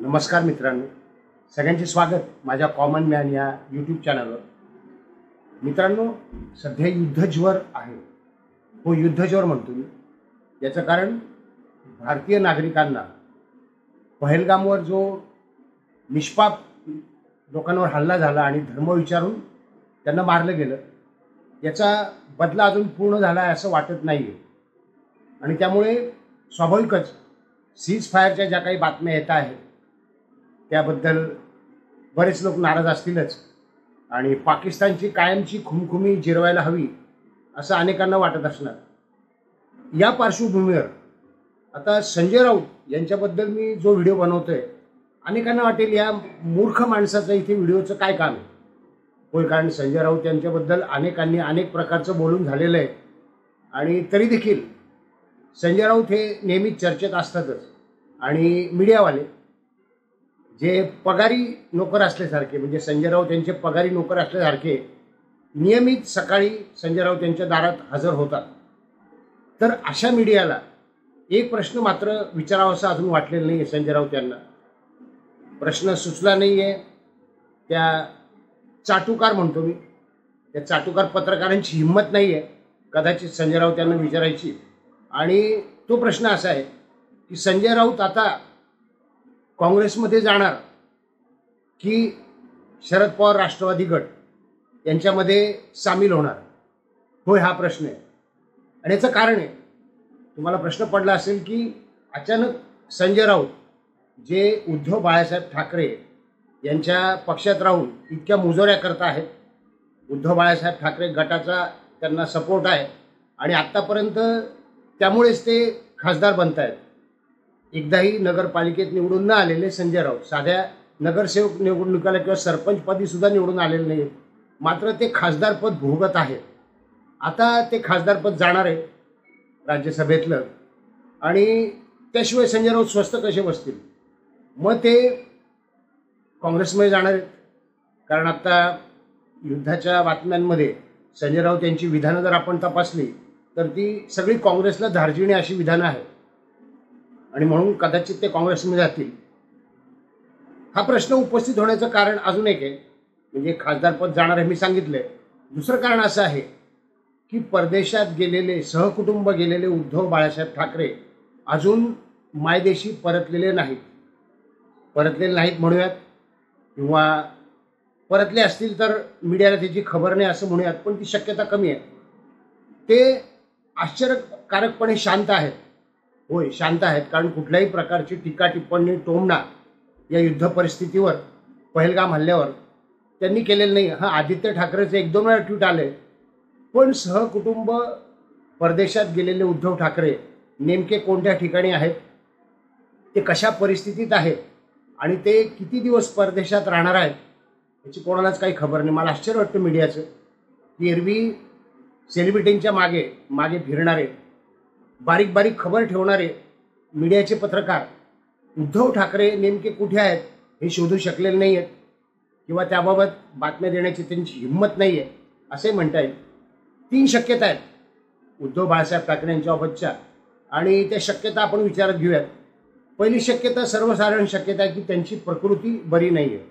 नमस्कार मित्रांनो, सगळ्यांचे स्वागत माझ्या कॉमन मॅन या यूट्यूब चॅनलवर. मित्रांनो, सध्या युद्धज्वर आहे. हो, युद्धज्वर म्हणतो मी. याचं कारण भारतीय नागरिकांना पहलगामवर जो निष्पाप लोकांवर हल्ला झाला आणि धर्म विचारून त्यांना मारलं गेलं, याचा बदला अजून पूर्ण झाला आहे असं वाटत नाही आहे. आणि त्यामुळे स्वाभाविकच सीज फायरच्या ज्या काही बातम्या येत आहेत त्याबद्दल बरेच लोक नाराज असतीलच. आणि पाकिस्तानची कायमची खुमखुमी जिरवायला हवी असं अनेकांना वाटत असणार. या पार्श्वभूमीवर आता संजय राऊत यांच्याबद्दल मी जो व्हिडिओ बनवतोय, अनेकांना वाटेल या मूर्ख माणसाचं इथे व्हिडिओचं काय काम आहे. होय, कारण संजय राऊत यांच्याबद्दल अनेकांनी अनेक प्रकारचं बोलून झालेलं आहे. आणि तरी देखील संजय राऊत हे नेहमीच चर्चेत असतातच. आणि मीडियावाले जे पगारी नोकर असल्यासारखे, म्हणजे संजय राऊत यांचे पगारी नोकर असल्यासारखे नियमित सकाळी संजय राऊत यांच्या दारात हजर होतात. तर अशा मीडियाला एक प्रश्न मात्र विचारावासा अजून वाटलेला नाही आहे. संजय राऊत यांना प्रश्न सुचला नाही आहे. त्या चाटुकार म्हणतो मी, त्या चाटुकार पत्रकारांची हिंमत नाही आहे कदाचित संजय राऊत यांना विचारायची. आणि तो प्रश्न असा आहे की संजय राऊत आता काँग्रेसमध्ये जाणार की शरद पवार राष्ट्रवादी गट यांच्यामध्ये सामील होणार. होय, हा प्रश्न आहे. आणि याचं कारण आहे, तुम्हाला प्रश्न पडला असेल की अचानक संजय राऊत जे उद्धव बाळासाहेब ठाकरे यांच्या पक्षात राहून इतक्या मुजोऱ्या करत आहेत, उद्धव बाळासाहेब ठाकरे गटाचा त्यांना सपोर्ट आहे आणि आत्तापर्यंत त्यामुळेच ते खासदार बनत आहेत. एकदाही नगरपालिकेत निवडून न आलेले संजय राऊत साध्या नगरसेवक निवडणुकीला किंवा सरपंचपदी सुद्धा निवडून आलेले नाहीत, मात्र ते खासदारपद भोगत आहेत. आता ते खासदारपद जाणार आहे राज्यसभेतलं, आणि त्याशिवाय संजय राऊत स्वस्त कसे बसतील. मग ते काँग्रेसमध्ये जाणार आहेत. कारण आता युद्धाच्या बातम्यांमध्ये संजय राऊत यांची विधानं जर आपण तपासली तर ती सगळी काँग्रेसला धार्जिणी अशी विधानं आहेत. आणि म्हणून कदाचित ते काँग्रेसमध्ये जातील. हा प्रश्न उपस्थित होण्याचं कारण अजून एक आहे, म्हणजे खासदारपद जाणार आहे मी सांगितलंय. दुसरं कारण असं आहे की परदेशात गेलेले, सहकुटुंब गेलेले उद्धव बाळासाहेब ठाकरे अजून मायदेशी परतलेले नाहीत म्हणूयात, किंवा परतले असतील तर मीडियाला त्याची खबर नाही असं म्हणूयात, पण ती शक्यता कमी आहे. ते आश्चर्यकारकपणे शांत आहेत. होय, शांत आहेत. कारण कुठल्याही प्रकारची टीका टिप्पणी टोमणा या युद्ध परिस्थितीवर, पहलगाम हल्ल्यावर त्यांनी केलेलं नाही. हा, आदित्य ठाकरेचे 1-2 वेळा ट्विट आले, पण सहकुटुंब परदेशात गेलेले उद्धव ठाकरे नेमके कोणत्या ठिकाणी आहेत, ते कशा परिस्थितीत आहेत आणि ते किती दिवस परदेशात राहणार आहेत याची कोणालाच काही खबर नाही. मला आश्चर्य वाटतं मीडियाचं की एरवी सेलिब्रिटींच्या मागे फिरणारे, बारीक बारीक खबर ठेवणारे मीडियाचे पत्रकार उद्धव ठाकरे नेमके कुठे आहेत हे शोधू शकलेले नाही आहेत, किंवा त्याबाबत बातम्या देण्याची त्यांची हिंमत नाही आहे असे म्हणता येईल. 3 शक्यता आहेत उद्धव बाळासाहेब ठाकरे यांच्याबाबतच्या, आणि त्या शक्यता आपण विचारात घेऊयात. पहिली शक्यता, सर्वसाधारण शक्यता आहे की त्यांची प्रकृती बरी नाही आहे.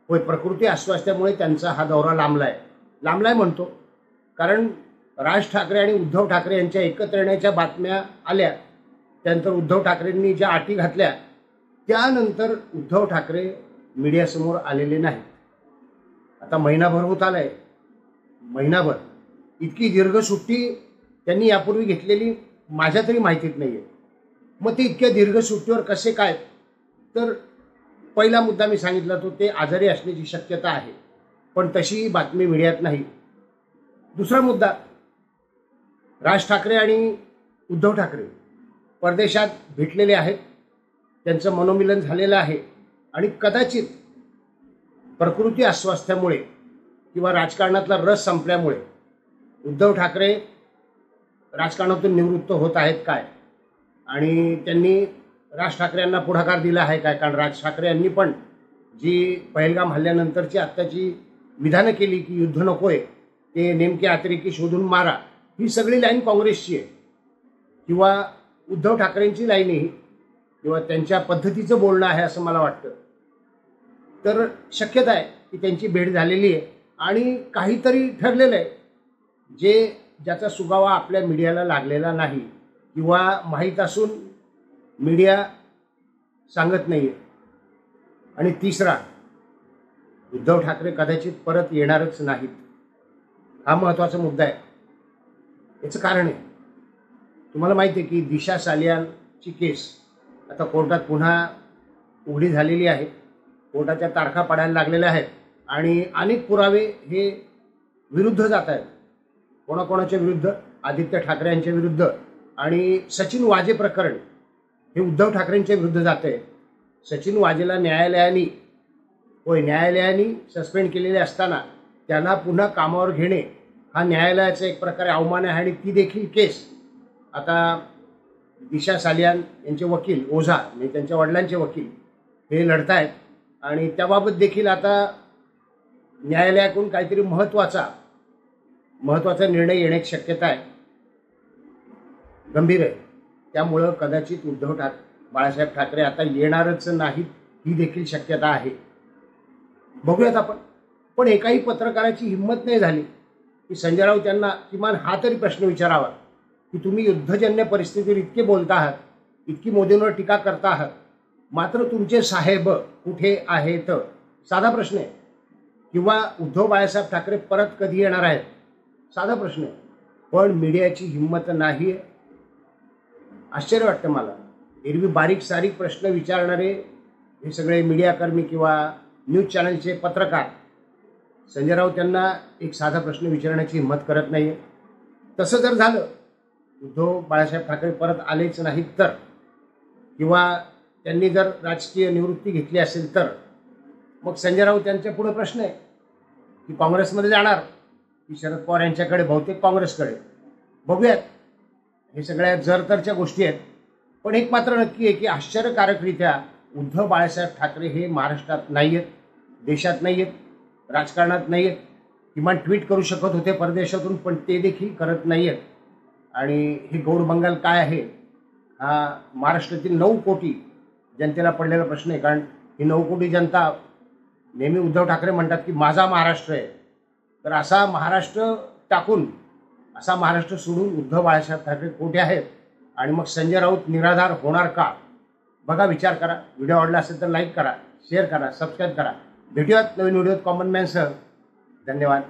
होय, प्रकृती अस्वास्थ्यामुळे त्यांचा हा दौरा लांबलाय म्हणतो. कारण राज ठाकरे आणि उद्धव ठाकरे यांच्या एकत्र येण्याच्या बातम्या आल्या, त्यानंतर उद्धव ठाकरेंनी ज्या अटी घातल्या त्यानंतर उद्धव ठाकरे मीडियासमोर आलेले नाहीत. आता महिनाभर होत आलाय. महिनाभर इतकी दीर्घ सुट्टी त्यांनी यापूर्वी घेतलेली माझ्या तरी माहितीत नाही आहे. मग ते इतक्या दीर्घ सुट्टीवर कसे काय? तर पहिला मुद्दा मी सांगितला तो, ते आजारी असण्याची शक्यता आहे, पण तशी बातमी मीडियात नाही. दुसरा मुद्दा, राज ठाकरे आणि उद्धव ठाकरे परदेशात भेटलेले आहेत, त्यांचं मनोमिलन झालेलं आहे, आणि कदाचित प्रकृती अस्वास्थ्यामुळे किंवा राजकारणातला रस संपल्यामुळे उद्धव ठाकरे राजकारणातून निवृत्त होत आहेत काय, आणि त्यांनी राज ठाकरे यांना पुढाकार दिला आहे काय. कारण राज ठाकरे यांनी पण जी पहलगाम हल्ल्यानंतरची आत्ताची विधानं केली की युद्ध नकोय, ते नेमके अतिरेकी शोधून मारा, ही सगळी लाईन काँग्रेसची आहे, किंवा उद्धव ठाकरेंची लाईन ही किंवा त्यांच्या पद्धतीचं बोलणं आहे असं मला वाटतं. तर शक्यता आहे की त्यांची भेट झालेली आहे आणि काहीतरी ठरलेलं आहे ज्याचा सुगावा आपल्या मीडियाला लागलेला नाही किंवा माहीत असून मीडिया सांगत नाही आहे. आणि तिसरा, उद्धव ठाकरे कदाचित परत येणारच नाहीत. हा महत्त्वाचा मुद्दा आहे. याचं कारण आहे, तुम्हाला माहिती आहे की दिशा सालियानची केस आता कोर्टात पुन्हा उघडी झालेली आहे. कोर्टाच्या तारखा पडायला लागलेल्या आहेत आणि अनेक पुरावे हे विरुद्ध जात आहेत. कोणाकोणाच्या विरुद्ध? आदित्य ठाकरे यांच्या विरुद्ध. आणि सचिन वाजे प्रकरण हे उद्धव ठाकरेंच्या विरुद्ध जात आहे. सचिन वाजेला न्यायालयाने सस्पेंड केलेले असताना त्यांना पुन्हा कामावर घेणे हा न्यायालयाचा एक प्रकारे अवमान आहे. आणि ती देखील केस आता दिशा सालियान यांचे वकील ओझा म्हणजे त्यांच्या वडिलांचे वकील हे लढत आहेत आणि त्याबाबत देखील आता न्यायालयाकडून काहीतरी महत्त्वाचा निर्णय येण्याची शक्यता आहे. गंभीर आहे. त्यामुळं कदाचित बाळासाहेब ठाकरे आता येणारच नाहीत ही देखील शक्यता आहे. बघूयात आपण. पण एकाही पत्रकाराची हिंमत नाही झाली की संजय राऊत यांना किमान हा तरी प्रश्न विचारावा की तुम्ही युद्धजन्य परिस्थितीवर इतके बोलता आहात, इतकी मोदींवर टीका करता आहात, मात्र तुमचे साहेब कुठे आहेत? साधा प्रश्न आहे. किंवा उद्धव बाळासाहेब ठाकरे परत कधी येणार आहेत? साधा प्रश्न आहे. पण मीडियाची हिंमत नाही आहे. आश्चर्य वाटतं मला. एरवी बारीक सारीक प्रश्न विचारणारे हे सगळे मीडियाकर्मी किंवा न्यूज चॅनलचे पत्रकार संजय राऊत यांना एक साधा प्रश्न विचारण्याची हिंमत करत नाही आहे. तसं जर झालं, उद्धव बाळासाहेब ठाकरे परत आलेच नाहीत तर, किंवा त्यांनी जर राजकीय निवृत्ती घेतली असेल तर, मग संजय राऊत यांच्या पुढे प्रश्न आहे की काँग्रेसमध्ये जाणार की शरद पवार यांच्याकडे, बहुतेक काँग्रेसकडे. बघूयात. हे सगळ्या जरतरच्या गोष्टी आहेत. पण एक मात्र नक्की आहे की आश्चर्यकारकरित्या उद्धव बाळासाहेब ठाकरे हे महाराष्ट्रात नाही आहेत, देशात नाही आहेत, राजकारणात नाही आहेत. किमान ट्विट करू शकत होते परदेशातून, पण ते देखील करत नाही आहेत. आणि हे गौड बंगाल काय आहे हा महाराष्ट्रातील 9 कोटी जनतेला पडलेला प्रश्न आहे. कारण ही 9 कोटी जनता नेहमी उद्धव ठाकरे म्हणतात की माझा महाराष्ट्र आहे. तर असा महाराष्ट्र टाकून, असा महाराष्ट्र सोडून उद्धव बाळासाहेब ठाकरे कोठे आहेत? आणि मग संजय राऊत निराधार होणार का? बघा, विचार करा. व्हिडिओ आवडला असेल तर लाईक करा, शेअर करा, सबस्क्राईब करा. भेटूयात नवीन व्हिडिओत कॉमन मॅनसह. धन्यवाद.